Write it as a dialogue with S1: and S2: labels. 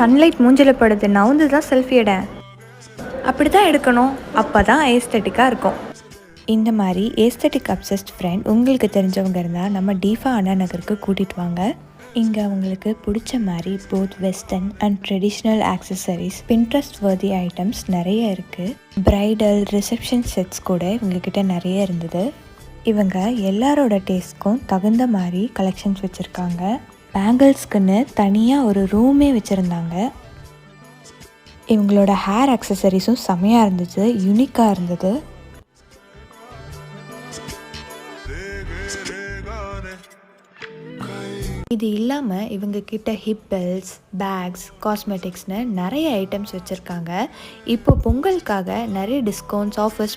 S1: Sunlight மூஞ்சில் படுது, நவுந்து தான் செல்ஃபி எட. அப்படி தான் எடுக்கணும், அப்போ தான் ஏஸ்தட்டிக்காக இருக்கும். இந்த மாதிரி ஏஸ்தட்டிக் அப்சஸ்ட் ஃப்ரெண்ட் உங்களுக்கு தெரிஞ்சவங்க இருந்தால் நம்ம டிஃபா அண்ணா நகருக்கு கூட்டிகிட்டு வாங்க. இங்கே அவங்களுக்கு பிடிச்ச மாதிரி both western and traditional accessories, Pinterest worthy items நிறைய இருக்குது. ப்ரைடல் ரிசப்ஷன் செட்ஸ் கூட இவங்கக்கிட்ட நிறைய இருந்தது. இவங்க எல்லாரோட டேஸ்ட்க்கும் தகுந்த மாதிரி கலெக்ஷன்ஸ் வச்சுருக்காங்க. பேங்கிள்ஸ்க்குன்னு தனியாக ஒரு ரூமே வச்சுருந்தாங்க. இவங்களோட ஹேர் ஆக்சசரிஸும் செமையாக இருந்துச்சு, யூனிக்காக இருந்தது. இது இல்லாமல் இவங்க கிட்ட ஹிப் பெல்ட்ஸ், பேக்ஸ், காஸ்மெட்டிக்ஸ்னு நிறைய ஐட்டம்ஸ் வச்சுருக்காங்க. இப்போ பொங்கலுக்காக நிறைய டிஸ்கவுண்ட்ஸ், ஆஃபர்ஸ்